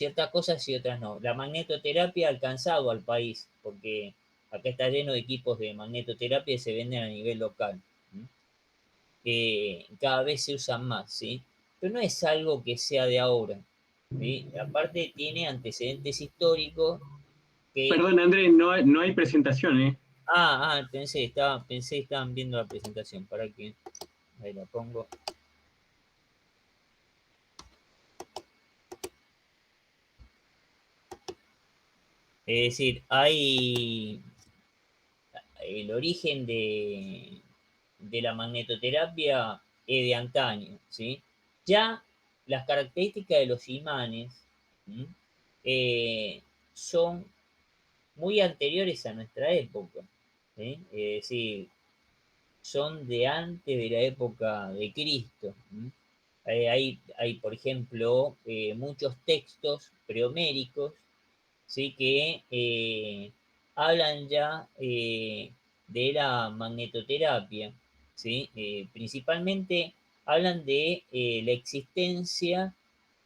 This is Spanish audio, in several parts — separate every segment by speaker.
Speaker 1: ciertas cosas y otras no. La magnetoterapia ha alcanzado al país, porque acá está lleno de equipos de magnetoterapia que se venden a nivel local. Cada vez se usan más, ¿sí? Pero no es algo que sea de ahora, ¿sí? Aparte tiene antecedentes históricos que...
Speaker 2: Perdón, André, no hay presentación, ¿eh?
Speaker 1: Pensé que estaban viendo la presentación, para que ahí la pongo. Es decir, hay el origen de la magnetoterapia es de antaño, ¿sí? Ya las características de los imanes, ¿sí? Son muy anteriores a nuestra época, ¿sí? Es decir, son de antes de la época de Cristo. ¿Sí? Hay, por ejemplo, muchos textos prehoméricos, ¿sí? Que hablan ya de la magnetoterapia, ¿sí? Principalmente hablan de la existencia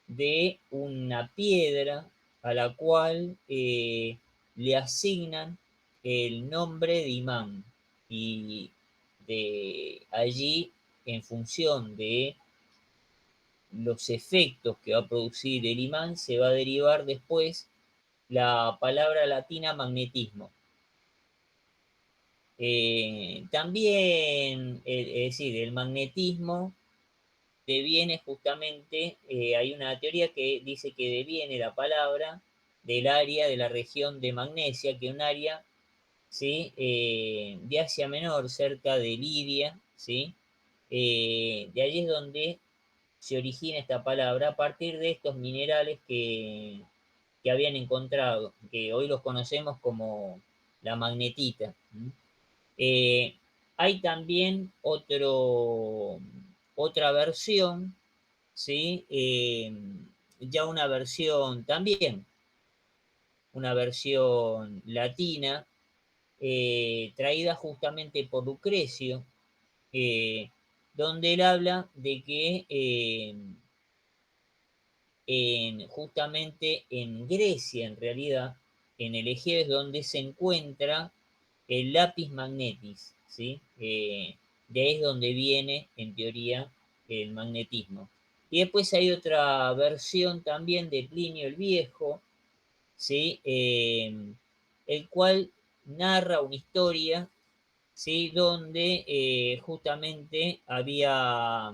Speaker 1: de una piedra a la cual le asignan el nombre de imán, y de allí, en función de los efectos que va a producir el imán, se va a derivar después la palabra latina magnetismo. También, es decir, el magnetismo deviene justamente, hay una teoría que dice que deviene la palabra del área de la región de Magnesia, que es un área, ¿sí? De Asia Menor, cerca de Lidia, ¿sí? De allí es donde se origina esta palabra, a partir de estos minerales que habían encontrado, que hoy los conocemos como la magnetita. Eh, Hay también otra versión, ¿sí? Ya una versión también, una versión latina, traída justamente por Lucrecio, eh, donde él habla de que justamente en Grecia, en realidad, en el Egeo es donde se encuentra el lápiz magnetis, ¿sí? De ahí es donde viene, en teoría, el magnetismo. Y después hay otra versión también de Plinio el Viejo, ¿sí? El cual narra una historia, ¿sí? Donde justamente había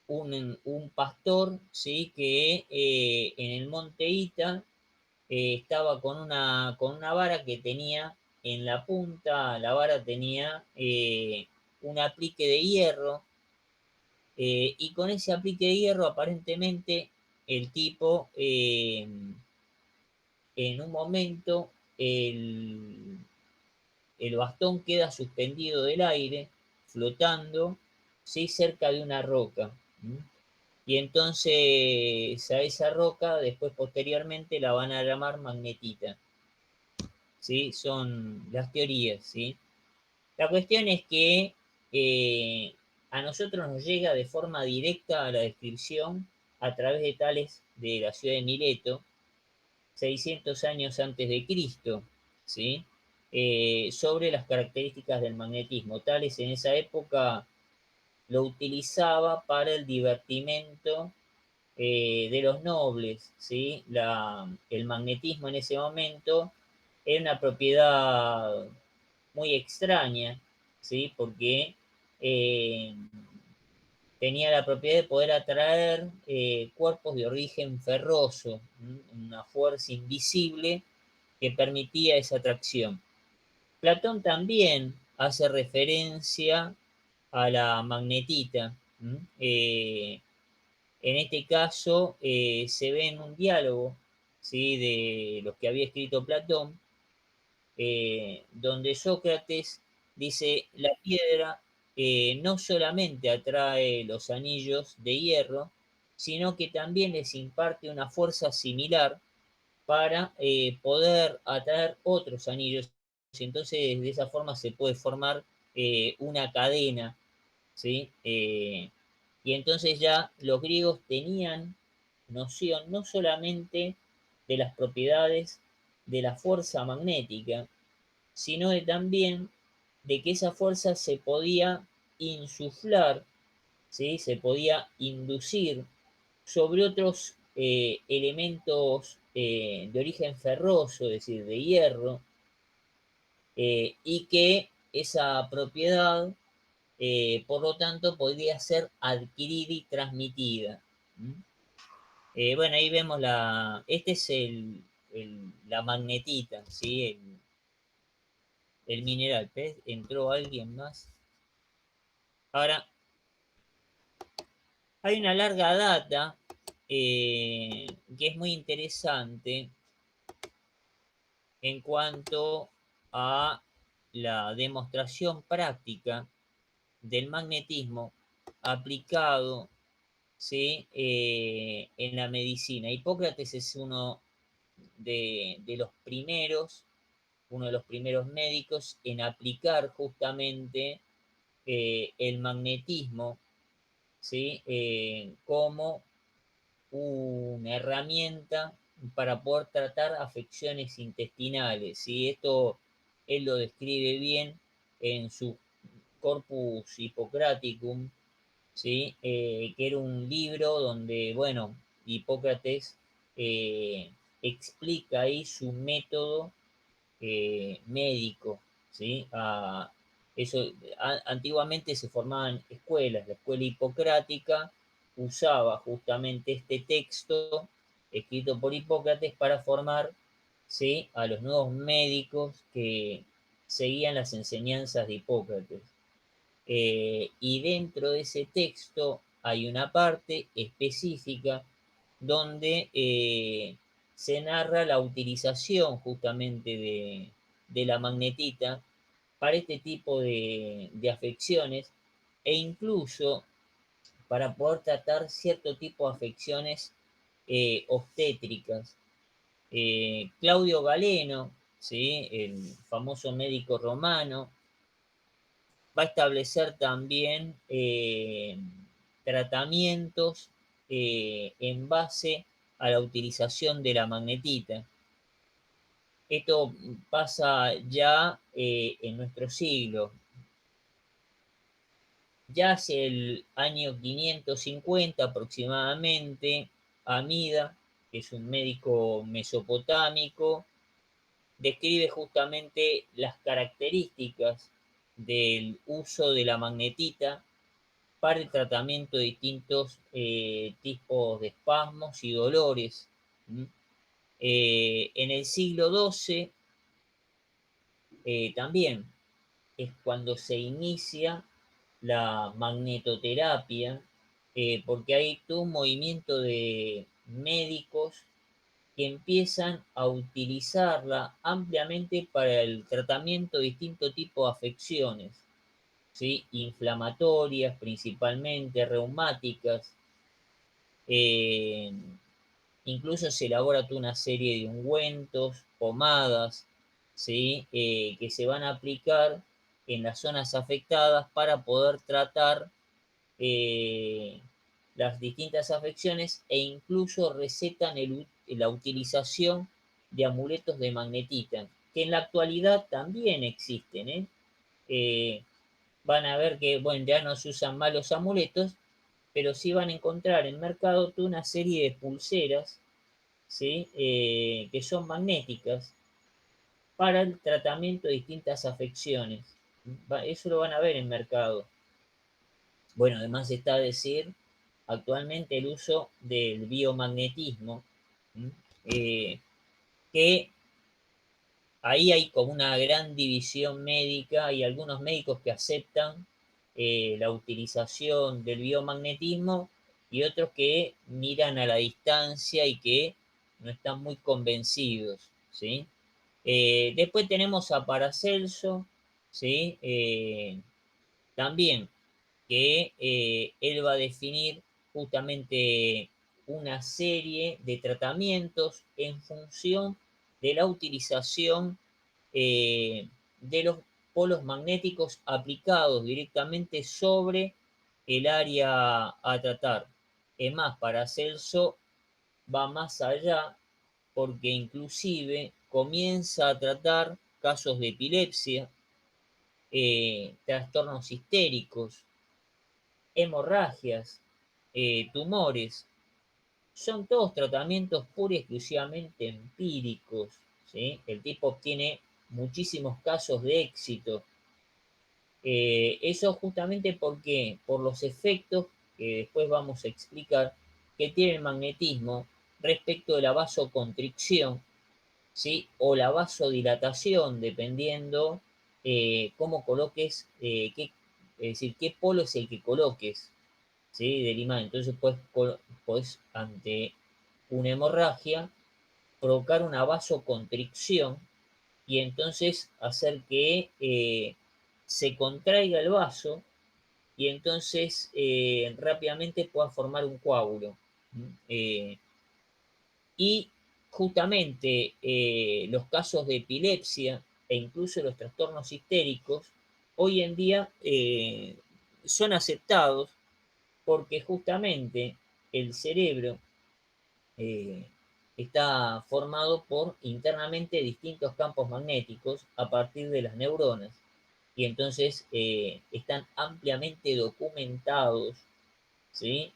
Speaker 1: un pastor, ¿sí? Que en el monte Ita estaba con una vara que tenía en la punta, la vara tenía un aplique de hierro, y con ese aplique de hierro aparentemente el tipo, en un momento, el bastón queda suspendido del aire, flotando, ¿sí? Cerca de una roca. Y entonces a esa roca, después posteriormente, la van a llamar magnetita. ¿Sí? Son las teorías, ¿sí? La cuestión es que eh, a nosotros nos llega de forma directa a la descripción a través de Tales de la ciudad de Mileto, 600 años antes de Cristo, ¿sí? Sobre las características del magnetismo. Tales en esa época lo utilizaba para el divertimento de los nobles, ¿sí? El magnetismo en ese momento era una propiedad muy extraña, ¿sí? Porque eh, tenía la propiedad de poder atraer cuerpos de origen ferroso, una fuerza invisible que permitía esa atracción. Platón también hace referencia a la magnetita. En este caso se ve en un diálogo, ¿sí? De los que había escrito Platón, donde Sócrates dice: la piedra no solamente atrae los anillos de hierro, sino que también les imparte una fuerza similar para poder atraer otros anillos. Entonces, de esa forma se puede formar una cadena, ¿sí? Y entonces ya los griegos tenían noción no solamente de las propiedades de la fuerza magnética, sino también de que esa fuerza se podía insuflar, ¿sí? Se podía inducir sobre otros elementos de origen ferroso, es decir, de hierro, y que esa propiedad, por lo tanto, podría ser adquirida y transmitida. Bueno, ahí vemos este es la magnetita, ¿sí? El mineral. ¿Ves? Entró alguien más. Ahora, hay una larga data que es muy interesante en cuanto a la demostración práctica del magnetismo aplicado, ¿sí? En la medicina. Hipócrates es uno de los primeros médicos en aplicar justamente el magnetismo, ¿sí? Como una herramienta para poder tratar afecciones intestinales. ¿Sí? Esto él lo describe bien en su Corpus Hippocraticum, ¿sí? Que era un libro donde, bueno, Hipócrates explica ahí su método médico, ¿sí? Antiguamente se formaban escuelas, la escuela hipocrática usaba justamente este texto escrito por Hipócrates para formar, ¿sí? A los nuevos médicos que seguían las enseñanzas de Hipócrates. Y dentro de ese texto hay una parte específica donde se narra la utilización justamente de la magnetita para este tipo de afecciones, e incluso para poder tratar cierto tipo de afecciones obstétricas. Claudio Galeno, ¿sí? El famoso médico romano, va a establecer también tratamientos en base a la utilización de la magnetita. Esto pasa ya en nuestro siglo. Ya hacia el año 550 aproximadamente, Amida, que es un médico mesopotámico, describe justamente las características del uso de la magnetita para el tratamiento de distintos tipos de espasmos y dolores. En el siglo XII también es cuando se inicia la magnetoterapia, porque hay todo un movimiento de médicos que empiezan a utilizarla ampliamente para el tratamiento de distintos tipos de afecciones, ¿sí? Inflamatorias principalmente, reumáticas. Eh, Incluso se elabora toda una serie de ungüentos, pomadas, ¿sí? Que se van a aplicar en las zonas afectadas para poder tratar eh, las distintas afecciones, e incluso recetan la utilización de amuletos de magnetita, que en la actualidad también existen. Van a ver que, bueno, ya no se usan más los amuletos, pero sí van a encontrar en mercado toda una serie de pulseras, ¿sí? Que son magnéticas para el tratamiento de distintas afecciones. Eso lo van a ver en mercado. Bueno, además está decir actualmente el uso del biomagnetismo, eh, que ahí hay como una gran división médica y algunos médicos que aceptan la utilización del biomagnetismo y otros que miran a la distancia y que no están muy convencidos, ¿sí? Después tenemos a Paracelso, ¿sí? También que él va a definir justamente una serie de tratamientos en función de la utilización de los polos magnéticos aplicados directamente sobre el área a tratar. Es más, Paracelso va más allá porque inclusive comienza a tratar casos de epilepsia, trastornos histéricos, hemorragias, tumores. Son todos tratamientos pura y exclusivamente empíricos, ¿sí? El tipo obtiene muchísimos casos de éxito. Eso justamente porque, por los efectos que después vamos a explicar que tiene el magnetismo respecto de la vasoconstricción, ¿sí? O la vasodilatación, dependiendo cómo coloques, es decir, qué polo es el que coloques, ¿sí? Del imán. Entonces puedes ante una hemorragia provocar una vasoconstricción y entonces hacer que se contraiga el vaso y entonces rápidamente pueda formar un coágulo. Y justamente los casos de epilepsia e incluso los trastornos histéricos hoy en día son aceptados porque justamente el cerebro eh, está formado por internamente distintos campos magnéticos a partir de las neuronas y entonces están ampliamente documentados, ¿sí?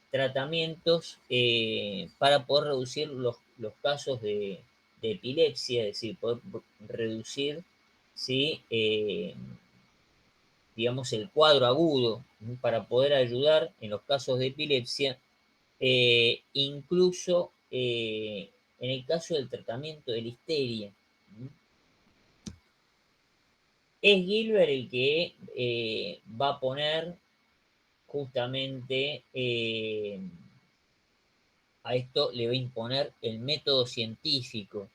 Speaker 1: Tratamientos para poder reducir los casos de epilepsia, es decir, poder reducir, ¿sí? Digamos, el cuadro agudo, ¿sí? Para poder ayudar en los casos de epilepsia, incluso en el caso del tratamiento de la histeria. ¿Sí? Es Gilbert el que va a poner justamente a esto le va a imponer el método científico.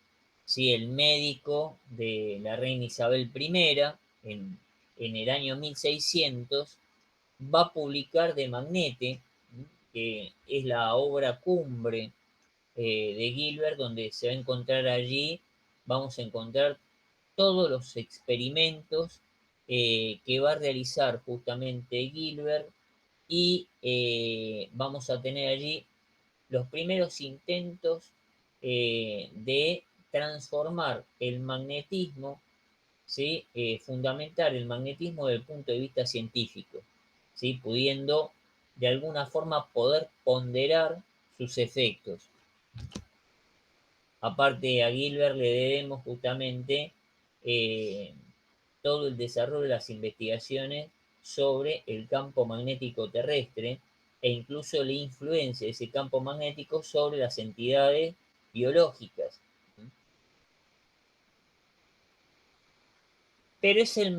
Speaker 1: ¿Sí? El médico de la reina Isabel I, en el año 1600, va a publicar De Magnete, que es la obra cumbre de Gilbert, donde se va a encontrar allí, vamos a encontrar todos los experimentos que va a realizar justamente Gilbert y vamos a tener allí los primeros intentos de transformar el magnetismo, ¿sí? Fundamentar el magnetismo desde el punto de vista científico, ¿sí? Pudiendo de alguna forma poder ponderar sus efectos. Aparte a Gilbert le debemos justamente eh, todo el desarrollo de las investigaciones sobre el campo magnético terrestre e incluso la influencia de ese campo magnético sobre las entidades biológicas. Pero es el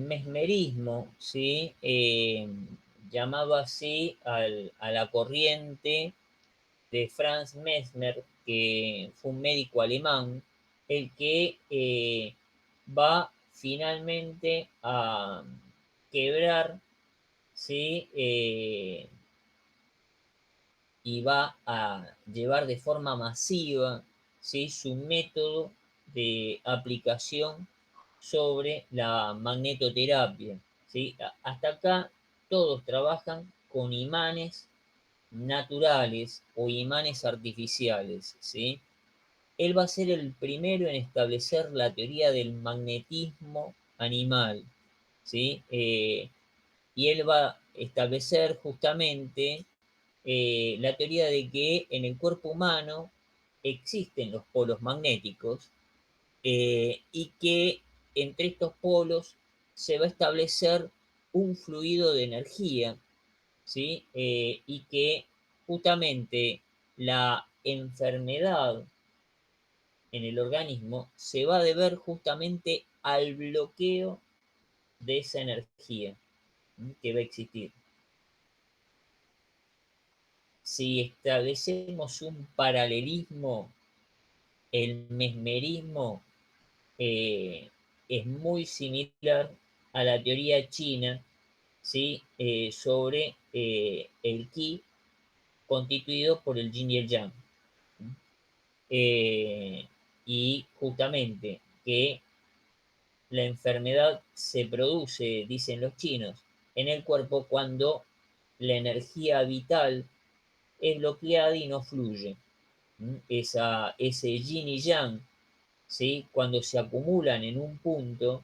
Speaker 1: mesmerismo, ¿sí? Llamado así a la corriente de Franz Mesmer, que fue un médico alemán, el que va finalmente a quebrar, ¿sí? Y va a llevar de forma masiva, ¿sí? Su método de aplicación sobre la magnetoterapia, ¿sí? Hasta acá todos trabajan con imanes naturales o imanes artificiales, ¿sí? Él va a ser el primero en establecer la teoría del magnetismo animal, ¿sí? Y él va a establecer justamente la teoría de que en el cuerpo humano existen los polos magnéticos y que entre estos polos se va a establecer un fluido de energía, ¿sí? Y que justamente la enfermedad en el organismo se va a deber justamente al bloqueo de esa energía, ¿sí? Que va a existir. Si establecemos un paralelismo, el mesmerismo es muy similar a la teoría china, ¿sí? Sobre el ki constituido por el yin y el yang. Eh, y justamente que la enfermedad se produce, dicen los chinos, en el cuerpo cuando la energía vital es bloqueada y no fluye. Ese yin y yang, ¿sí? Cuando se acumulan en un punto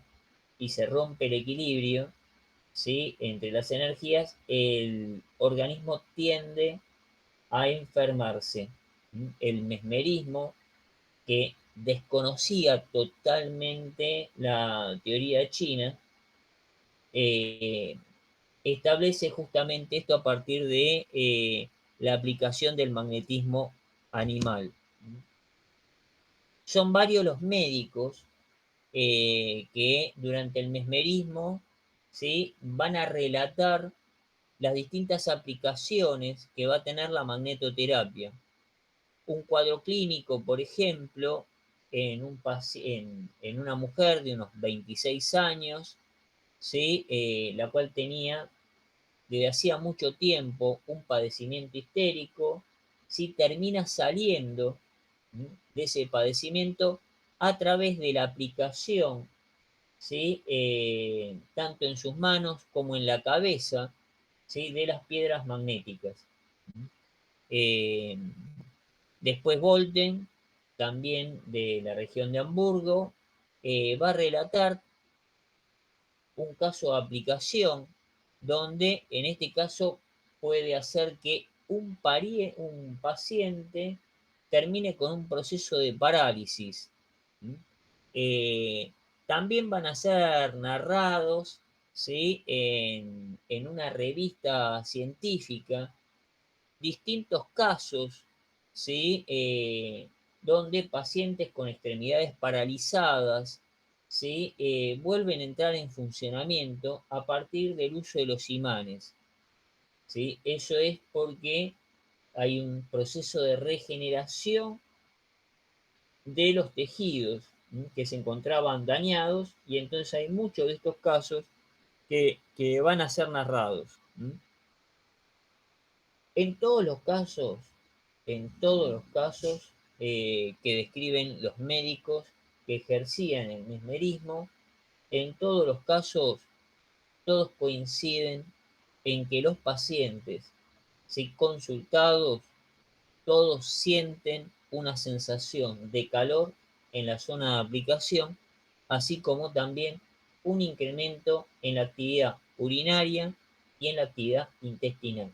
Speaker 1: y se rompe el equilibrio, ¿sí? Entre las energías, el organismo tiende a enfermarse. El mesmerismo, que desconocía totalmente la teoría china, eh, establece justamente esto a partir de la aplicación del magnetismo animal. Son varios los médicos que durante el mesmerismo, ¿sí? Van a relatar las distintas aplicaciones que va a tener la magnetoterapia. Un cuadro clínico, por ejemplo, en una mujer de unos 26 años, ¿sí? La cual tenía desde hacía mucho tiempo un padecimiento histérico, ¿sí? Termina saliendo de ese padecimiento a través de la aplicación, ¿sí? Tanto en sus manos como en la cabeza, ¿sí? De las piedras magnéticas. Eh, Después Volten, también de la región de Hamburgo, va a relatar un caso de aplicación donde en este caso puede hacer que un paciente termine con un proceso de parálisis. Eh, También van a ser narrados, ¿sí? En una revista científica distintos casos, ¿sí? Donde pacientes con extremidades paralizadas, ¿sí? Vuelven a entrar en funcionamiento a partir del uso de los imanes, ¿sí? Eso es porque hay un proceso de regeneración de los tejidos, que se encontraban dañados, y entonces hay muchos de estos casos que van a ser narrados. En todos los casos, en todos los casos que describen los médicos que ejercían el mesmerismo, en todos los casos, todos coinciden en que los pacientes, si consultados, todos sienten una sensación de calor en la zona de aplicación, así como también un incremento en la actividad urinaria y en la actividad intestinal.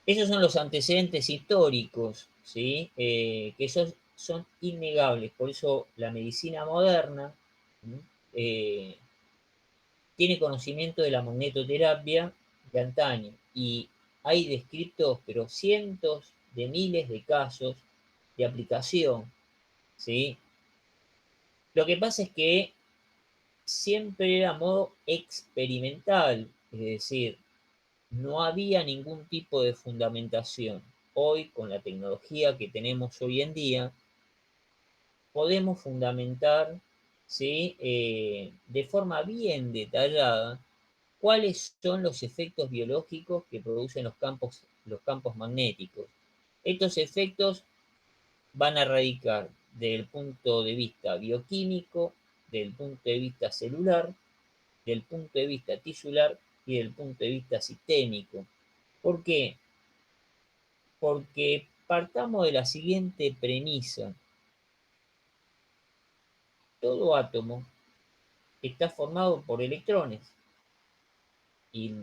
Speaker 1: Esos son los antecedentes históricos, ¿sí? Que esos son innegables. Por eso la medicina moderna eh, tiene conocimiento de la magnetoterapia de antaño, y hay descritos, pero cientos de miles de casos de aplicación, ¿sí? Lo que pasa es que siempre era a modo experimental, es decir, no había ningún tipo de fundamentación. Hoy, con la tecnología que tenemos hoy en día, podemos fundamentar, ¿sí? De forma bien detallada cuáles son los efectos biológicos que producen los campos magnéticos. Estos efectos van a radicar desde el punto de vista bioquímico, del punto de vista celular, del punto de vista tisular y del punto de vista sistémico. ¿Por qué? Porque partamos de la siguiente premisa. Todo átomo está formado por electrones, y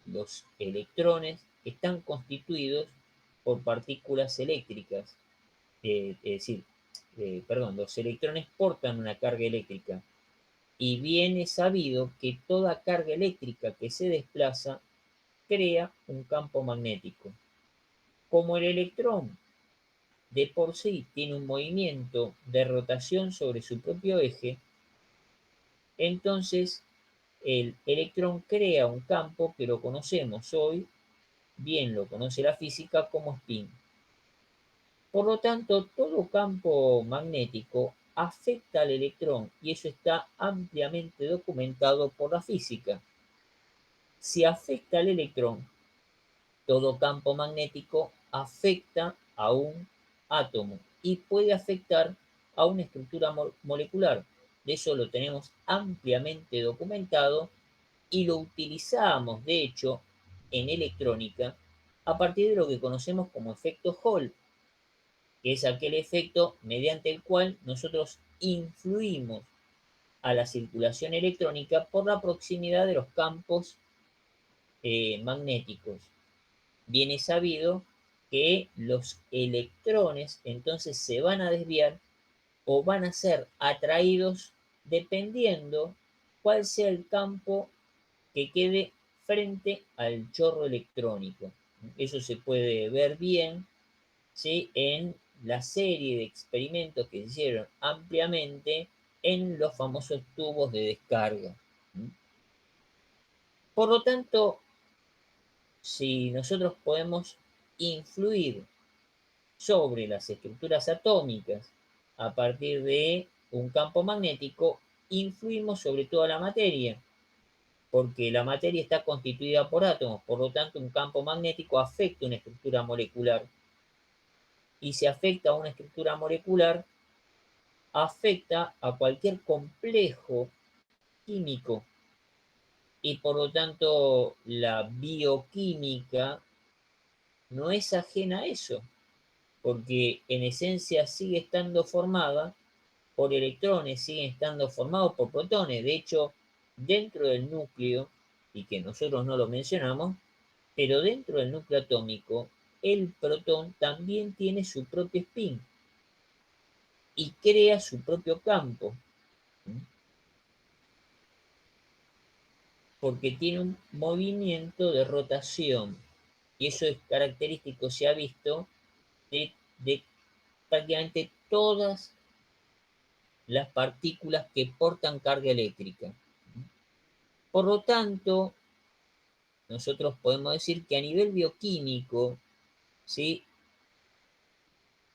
Speaker 1: los electrones están constituidos por partículas eléctricas. Es decir, perdón, los electrones portan una carga eléctrica, y bien es sabido que toda carga eléctrica que se desplaza crea un campo magnético. Como el electrón de por sí tiene un movimiento de rotación sobre su propio eje, entonces el electrón crea un campo que lo conocemos hoy, bien lo conoce la física, como spin. Por lo tanto, todo campo magnético afecta al electrón, y eso está ampliamente documentado por la física. Si afecta al electrón, todo campo magnético afecta a un átomo y puede afectar a una estructura molecular. De eso lo tenemos ampliamente documentado y lo utilizamos, de hecho, en electrónica a partir de lo que conocemos como efecto Hall, que es aquel efecto mediante el cual nosotros influimos a la circulación electrónica por la proximidad de los campos magnéticos. Bien es sabido que los electrones entonces se van a desviar o van a ser atraídos dependiendo cuál sea el campo que quede frente al chorro electrónico. Eso se puede ver bien, ¿sí?, en la serie de experimentos que se hicieron ampliamente en los famosos tubos de descarga. Por lo tanto, si nosotros podemos influir sobre las estructuras atómicas a partir de un campo magnético, influimos sobre toda la materia, porque la materia está constituida por átomos, por lo tanto un campo magnético afecta una estructura molecular, y si afecta a una estructura molecular, afecta a cualquier complejo químico, y por lo tanto la bioquímica no es ajena a eso, porque en esencia sigue estando formada por electrones, siguen estando formados por protones. De hecho, dentro del núcleo, y que nosotros no lo mencionamos, pero dentro del núcleo atómico, el protón también tiene su propio spin y crea su propio campo, porque tiene un movimiento de rotación. Y eso es característico, se ha visto, de prácticamente todas las partículas que portan carga eléctrica. Por lo tanto, nosotros podemos decir que a nivel bioquímico, ¿sí?,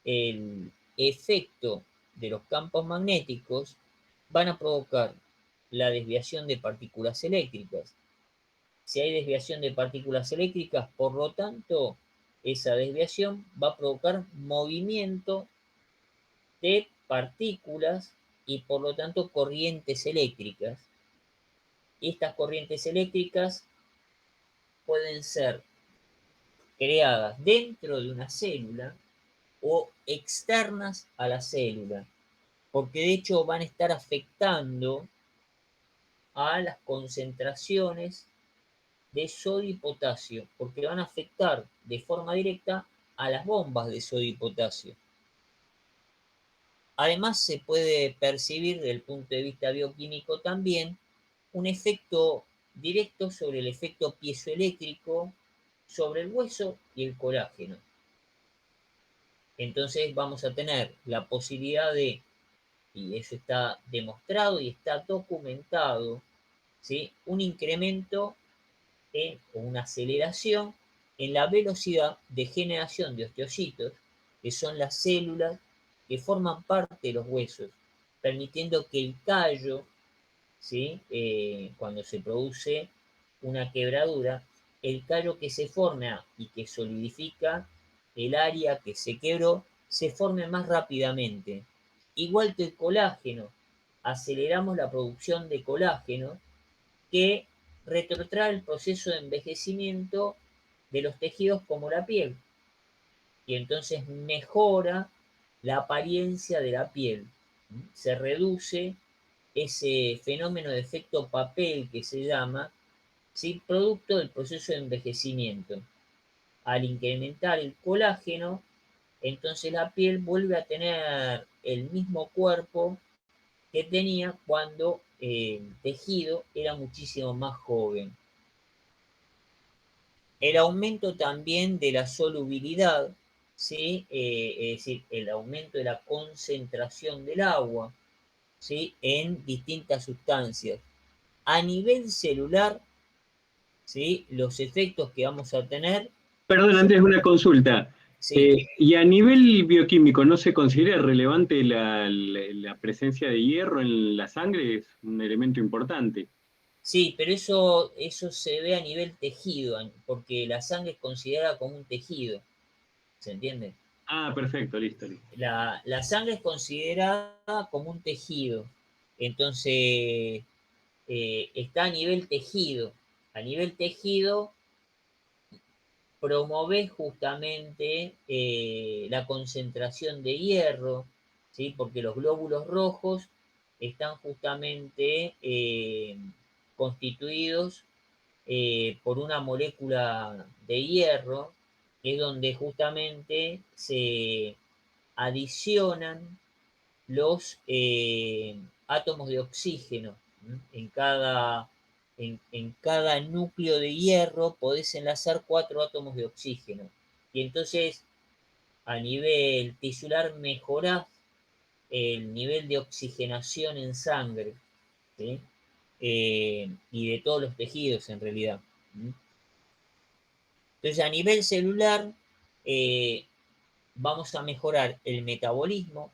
Speaker 1: el efecto de los campos magnéticos van a provocar la desviación de partículas eléctricas. Si hay desviación de partículas eléctricas, por lo tanto, esa desviación va a provocar movimiento de partículas y por lo tanto corrientes eléctricas. Estas corrientes eléctricas pueden ser creadas dentro de una célula o externas a la célula, porque de hecho van a estar afectando a las concentraciones de sodio y potasio, porque van a afectar de forma directa a las bombas de sodio y potasio. Además, se puede percibir desde el punto de vista bioquímico también un efecto directo sobre el efecto piezoeléctrico sobre el hueso y el colágeno. Entonces vamos a tener la posibilidad de, y eso está demostrado y está documentado, ¿sí?, un incremento o una aceleración en la velocidad de generación de osteocitos, que son las células que forman parte de los huesos, permitiendo que el callo, ¿sí?, cuando se produce una quebradura, el callo que se forma y que solidifica el área que se quebró, se forme más rápidamente. Igual que el colágeno, aceleramos la producción de colágeno que retrotrae el proceso de envejecimiento de los tejidos como la piel, y entonces mejora la apariencia de la piel. Se reduce ese fenómeno de efecto papel que se llama, ¿sí?, producto del proceso de envejecimiento. Al incrementar el colágeno, entonces la piel vuelve a tener el mismo cuerpo que tenía cuando el tejido era muchísimo más joven. El aumento también de la solubilidad, ¿sí?, es decir, el aumento de la concentración del agua, ¿sí?, en distintas sustancias. A nivel celular, ¿sí?, los efectos que vamos a tener,
Speaker 2: Perdón, antes una consulta.
Speaker 1: sí,
Speaker 2: ¿Y a nivel bioquímico no se considera relevante la presencia de hierro en la sangre? Es un elemento importante.
Speaker 1: sí, pero eso se ve a nivel tejido, porque la sangre es considerada como un tejido, ¿se entiende?
Speaker 2: Ah, perfecto, listo, listo.
Speaker 1: La sangre es considerada como un tejido, entonces está a nivel tejido. A nivel tejido promueve justamente la concentración de hierro, ¿sí? Porque los glóbulos rojos están justamente constituidos por una molécula de hierro, que es donde justamente se adicionan los átomos de oxígeno. En cada núcleo de hierro podés enlazar 4 átomos de oxígeno. Y entonces, a nivel tisular, mejorás el nivel de oxigenación en sangre, ¿sí? Y de todos los tejidos en realidad. Entonces, a nivel celular, eh, vamos a mejorar el metabolismo,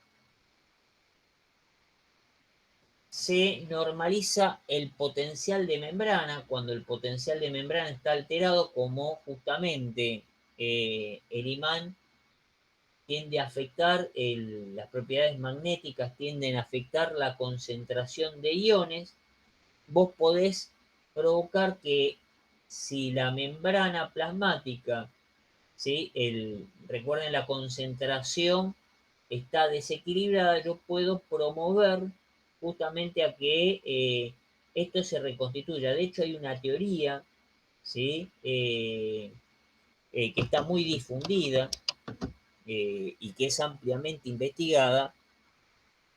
Speaker 1: se normaliza el potencial de membrana, cuando el potencial de membrana está alterado, como justamente el imán tiende a afectar, las propiedades magnéticas tienden a afectar la concentración de iones, vos podés provocar que si la membrana plasmática, ¿sí? Recuerden, la concentración está desequilibrada, yo puedo promover justamente a que esto se reconstituya. De hecho, hay una teoría, ¿sí? Que está muy difundida y que es ampliamente investigada,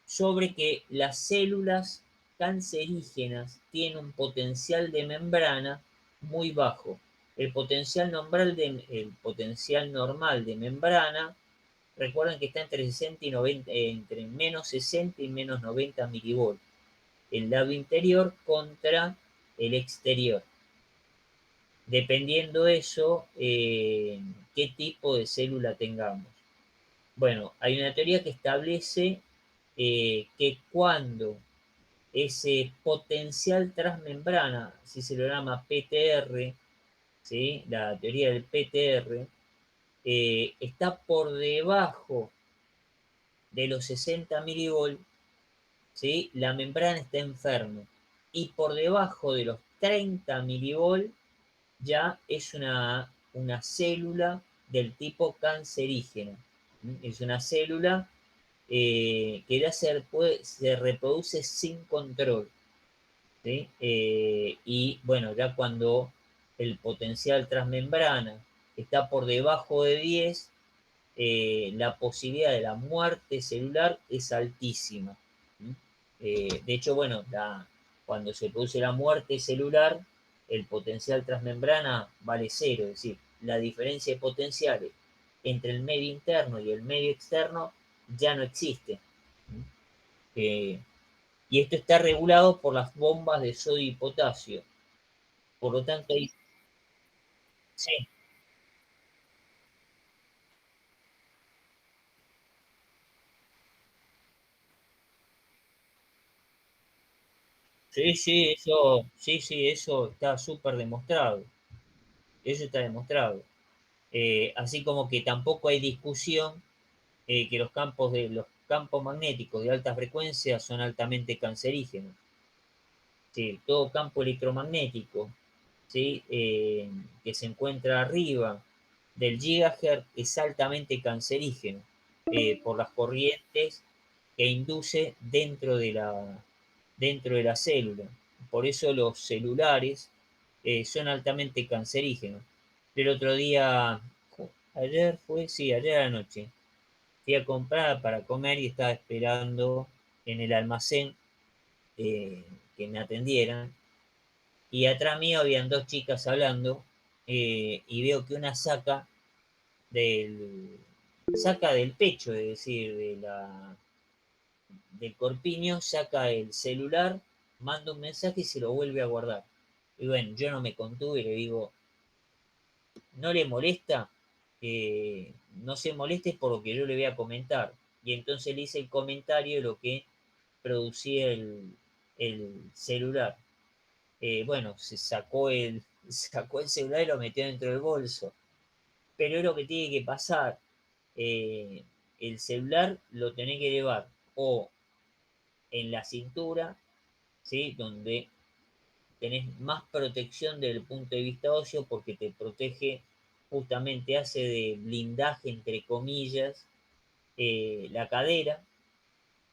Speaker 1: sobre que las células cancerígenas tienen un potencial de membrana muy bajo. El potencial normal de membrana, recuerden que está entre 60 y 90, entre menos 60 y menos 90 milivolts. El lado interior contra el exterior. Dependiendo eso, qué tipo de célula tengamos. Bueno, hay una teoría que establece que cuando ese potencial transmembrana, si se lo llama PTR, ¿sí? La teoría del PTR, está por debajo de los 60 milivolts, ¿sí? La membrana está enferma. Y por debajo de los 30 milivolts ya es una célula del tipo cancerígeno. Es una célula que ya se reproduce sin control. ¿Sí? Y bueno, ya cuando el potencial transmembrana está por debajo de 10, la posibilidad de la muerte celular es altísima. De hecho, bueno, cuando se produce la muerte celular, el potencial transmembrana vale cero, es decir, la diferencia de potenciales entre el medio interno y el medio externo ya no existe. Eh, y esto está regulado por las bombas de sodio y potasio. Por lo tanto, sí, sí, sí, eso está súper demostrado. Eso está demostrado. Así como que tampoco hay discusión que los campos magnéticos de alta frecuencia son altamente cancerígenos. Sí, todo campo electromagnético, ¿sí? Que se encuentra arriba del gigahertz es altamente cancerígeno por las corrientes que induce dentro de la célula. Por eso los celulares son altamente cancerígenos. El otro día, ayer fue, sí, ayer a la noche, fui a comprar para comer y estaba esperando en el almacén que me atendieran. Y atrás mío habían dos chicas hablando y veo que una del, saca del pecho, es decir, del corpiño, saca el celular, manda un mensaje y se lo vuelve a guardar. Y bueno, yo no me contuve y le digo, ¿no le molesta? No se moleste por lo que yo le voy a comentar. Y entonces le hice el comentario de lo que producía el celular. Bueno, sacó el celular y lo metió dentro del bolso. Pero es lo que tiene que pasar. Eh, el celular lo tenés que llevar o en la cintura, ¿sí? Donde tenés más protección desde el punto de vista óseo porque te protege, justamente hace de blindaje, entre comillas, la cadera,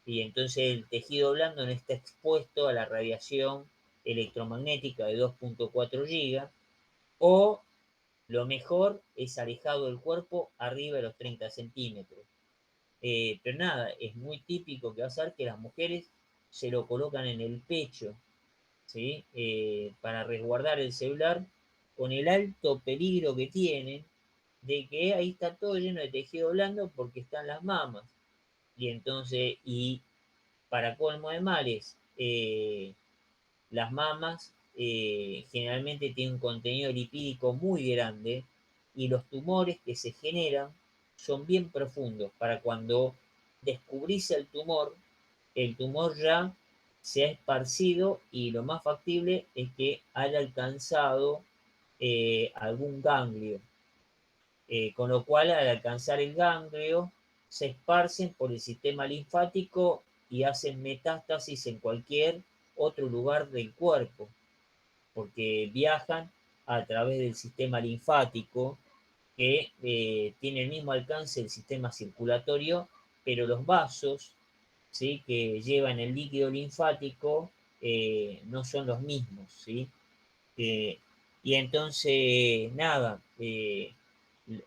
Speaker 1: y entonces el tejido blando no está expuesto a la radiación electromagnética de 2.4 gigas, o lo mejor es alejado del cuerpo arriba de los 30 centímetros. Pero nada, es muy típico que va a ser que las mujeres se lo colocan en el pecho, ¿sí? Para resguardar el celular, con el alto peligro que tienen de que ahí está todo lleno de tejido blando porque están las mamas. Y entonces, y para colmo de males, las mamas generalmente tienen un contenido lipídico muy grande, y los tumores que se generan son bien profundos. Para cuando descubrís el tumor ya se ha esparcido, y lo más factible es que haya alcanzado algún ganglio. Con lo cual, al alcanzar el ganglio, se esparcen por el sistema linfático y hacen metástasis en cualquier otro lugar del cuerpo, porque viajan a través del sistema linfático, que tiene el mismo alcance del sistema circulatorio, pero los vasos, ¿sí?, que llevan el líquido linfático no son los mismos, ¿sí? Eh, y entonces, nada,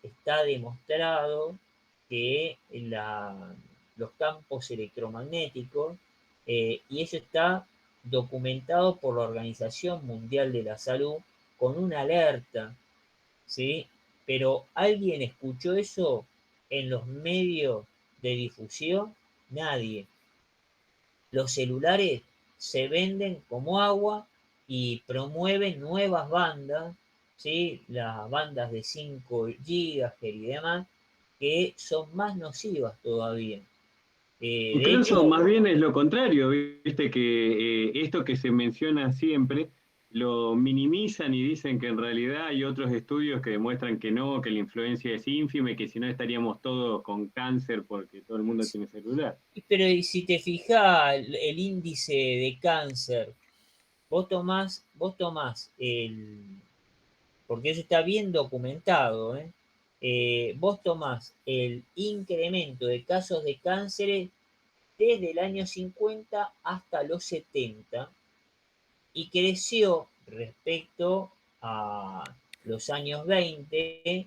Speaker 1: está demostrado que los campos electromagnéticos, y eso está documentado por la Organización Mundial de la Salud con una alerta, ¿sí? Pero ¿alguien escuchó eso en los medios de difusión? Nadie. Los celulares se venden como agua y promueven nuevas bandas, ¿sí? Las bandas de 5 GHz y demás, que son más nocivas todavía. De
Speaker 2: Incluso
Speaker 1: hecho,
Speaker 2: más bien es lo contrario, viste que esto que se menciona siempre lo minimizan y dicen que en realidad hay otros estudios que demuestran que no, que la influencia es ínfima y que si no estaríamos todos con cáncer porque todo el mundo tiene celular.
Speaker 1: pero y si te fijas el índice de cáncer, vos tomás porque eso está bien documentado, ¿eh? Vos tomás el incremento de casos de cáncer desde el año 50 hasta los 70, y creció respecto a los años 20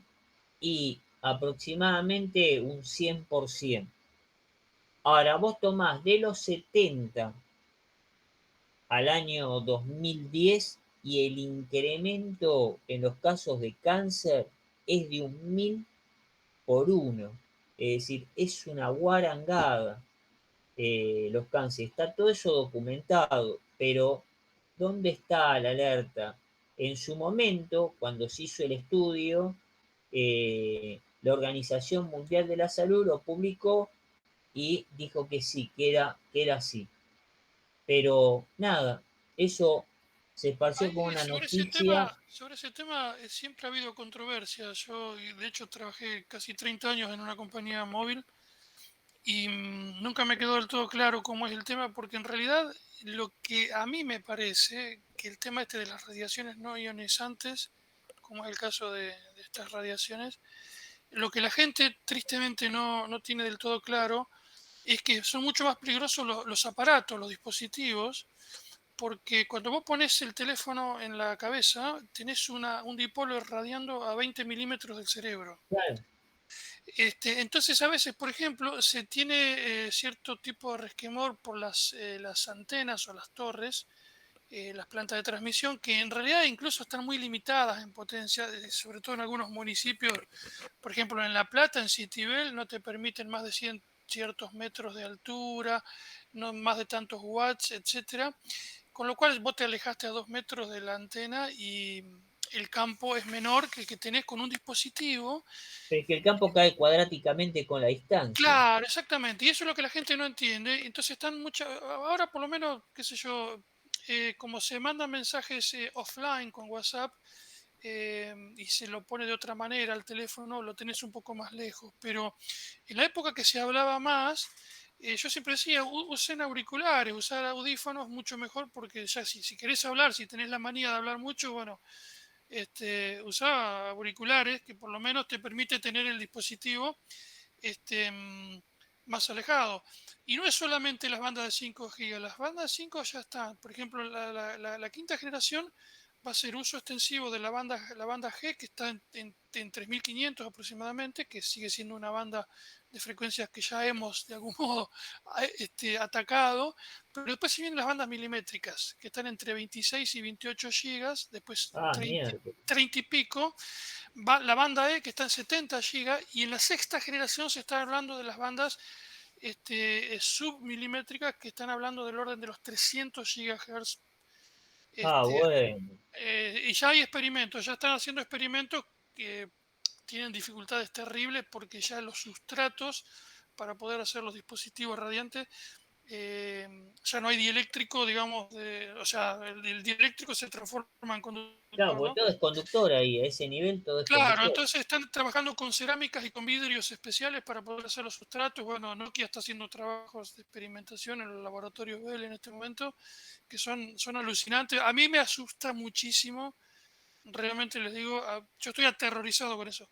Speaker 1: y aproximadamente un 100%. Ahora, vos tomás de los 70 al año 2010, y el incremento en los casos de cáncer es de 1000 por 1. Es decir, es una guarangada, los cánceres. Está todo eso documentado, pero ¿dónde está la alerta? En su momento, cuando se hizo el estudio, la Organización Mundial de la Salud lo publicó y dijo que sí, que era así. Pero nada, eso se esparció como
Speaker 3: Ahí,
Speaker 1: una noticia.
Speaker 3: sobre ese tema siempre ha habido controversia. Yo, de hecho, trabajé casi 30 años en una compañía móvil y nunca me quedó del todo claro cómo es el tema, porque en realidad lo que a mí me parece que el tema este de las radiaciones no ionizantes, como es el caso de estas radiaciones, lo que la gente tristemente no tiene del todo claro es que son mucho más peligrosos los aparatos, los dispositivos, porque cuando vos pones el teléfono en la cabeza, tenés un dipolo irradiando a 20 milímetros del cerebro.
Speaker 1: Claro,
Speaker 3: Entonces, a veces, por ejemplo, se tiene cierto tipo de resquemor por las antenas o las torres, las plantas de transmisión, que en realidad incluso están muy limitadas en potencia, sobre todo en algunos municipios. Por ejemplo, en La Plata, en Citibel, no te permiten más de 100 ciertos metros de altura, no más de tantos watts, etcétera. Con lo cual vos te alejaste a 2 metros de la antena y el campo es menor que el que tenés con un dispositivo.
Speaker 1: pero es que el campo cae cuadráticamente con la distancia.
Speaker 3: Claro, exactamente. Y eso es lo que la gente no entiende. Entonces están muchas, ahora por lo menos, qué sé yo, como se mandan mensajes offline con WhatsApp, y se lo pone de otra manera al teléfono, lo tenés un poco más lejos. Pero en la época que se hablaba más, yo siempre decía, usen auriculares, usar audífonos mucho mejor, porque ya si querés hablar, si tenés la manía de hablar mucho, bueno, usa auriculares, que por lo menos te permite tener el dispositivo más alejado. Y no es solamente las bandas de 5 GB, las bandas de 5 ya están. Por ejemplo, la quinta generación va a ser uso extensivo de la banda G, que está en 3500 aproximadamente, que sigue siendo una banda de frecuencias que ya hemos de algún modo atacado. Pero después se vienen las bandas milimétricas, que están entre 26 y 28 gigas, después
Speaker 1: Ah,
Speaker 3: 30,
Speaker 1: mierda.
Speaker 3: 30 y pico. La banda E, que está en 70 GB, y en la sexta generación se está hablando de las bandas submilimétricas, que están hablando del orden de los 300 GHz.
Speaker 1: Ah,
Speaker 3: Este,
Speaker 1: bueno.
Speaker 3: y ya hay experimentos, ya están haciendo experimentos que tienen dificultades terribles, porque ya los sustratos para poder hacer los dispositivos radiantes, ya no hay dieléctrico, digamos, o sea, el dieléctrico se transforma en
Speaker 1: Claro,
Speaker 3: conductor,
Speaker 1: porque
Speaker 3: ¿no?
Speaker 1: todo es conductor ahí, a ese nivel todo es
Speaker 3: Claro,
Speaker 1: conductor.
Speaker 3: entonces están trabajando con cerámicas y con vidrios especiales para poder hacer los sustratos. Bueno, Nokia está haciendo trabajos de experimentación en los laboratorios Bell en este momento, que son alucinantes. A mí me asusta muchísimo, realmente les digo, yo estoy aterrorizado con eso.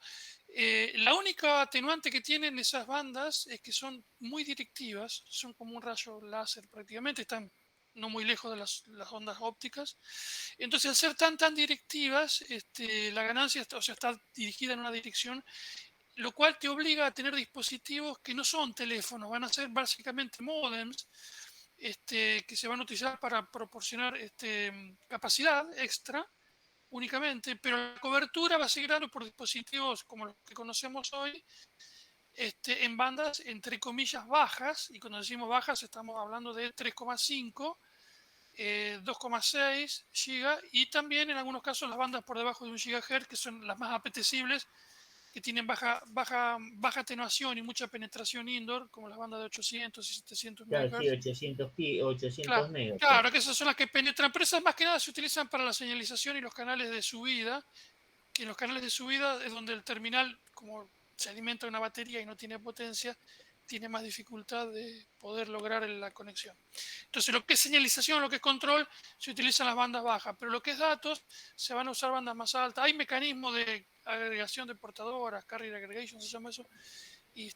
Speaker 3: La única atenuante que tienen esas bandas es que son muy directivas, son como un rayo láser prácticamente, están no muy lejos de las ondas ópticas. Entonces, al ser tan directivas, la ganancia o sea, está dirigida en una dirección, lo cual te obliga a tener dispositivos que no son teléfonos, van a ser básicamente modems, que se van a utilizar para proporcionar capacidad extra únicamente, pero la cobertura va a seguir dando por dispositivos como los que conocemos hoy, en bandas entre comillas bajas, y cuando decimos bajas estamos hablando de 3,5, 2,6 GB, y también en algunos casos las bandas por debajo de 1 GHz, que son las más apetecibles, que tienen baja atenuación y mucha penetración indoor, como las bandas de 800 y 700
Speaker 1: Claro, sí,
Speaker 3: MHz.
Speaker 1: 800
Speaker 3: Claro,
Speaker 1: megas.
Speaker 3: claro, que esas son las que penetran, pero esas más que nada se utilizan para la señalización y los canales de subida, que en los canales de subida es donde el terminal, como se alimenta de una batería y no tiene potencia, tiene más dificultad de poder lograr la conexión. Entonces, lo que es señalización, lo que es control, se utilizan las bandas bajas, pero lo que es datos, se van a usar bandas más altas. Hay mecanismos de agregación de portadoras, carrier aggregation se llama eso, y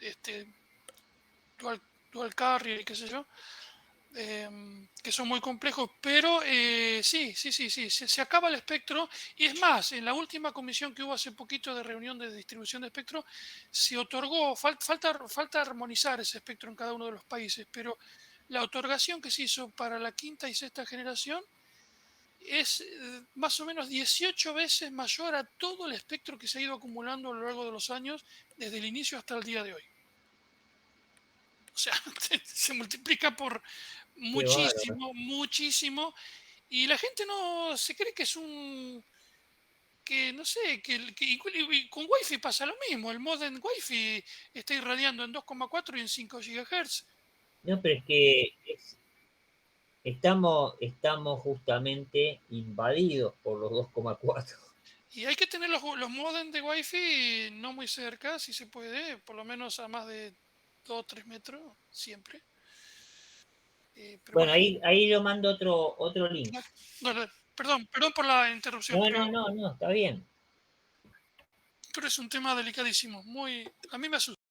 Speaker 3: este, dual carrier y qué sé yo, que son muy complejos, pero sí, se acaba el espectro. Y es más, en la última comisión que hubo hace poquito de reunión de distribución de espectro, se otorgó, falta armonizar ese espectro en cada uno de los países, pero la otorgación que se hizo para la quinta y sexta generación es más o menos 18 veces mayor a todo el espectro que se ha ido acumulando a lo largo de los años, desde el inicio hasta el día de hoy. O sea, se multiplica por
Speaker 1: Qué bárbaro.
Speaker 3: muchísimo, y la gente no se cree que es que no sé, y con Wi-Fi pasa lo mismo. El modem Wi-Fi está irradiando en 2,4 y en 5 GHz.
Speaker 1: No, pero es que estamos justamente invadidos por los 2,4.
Speaker 3: Y hay que tener los modems de Wi-Fi no muy cerca, si se puede, por lo menos a más de 2 o 3 metros, siempre. Pero
Speaker 1: Bueno,
Speaker 3: bueno,
Speaker 1: ahí yo mando otro link.
Speaker 3: dale, perdón por la interrupción,
Speaker 1: No, no, no, no, está bien.
Speaker 3: pero es un tema delicadísimo, a mí me asusta.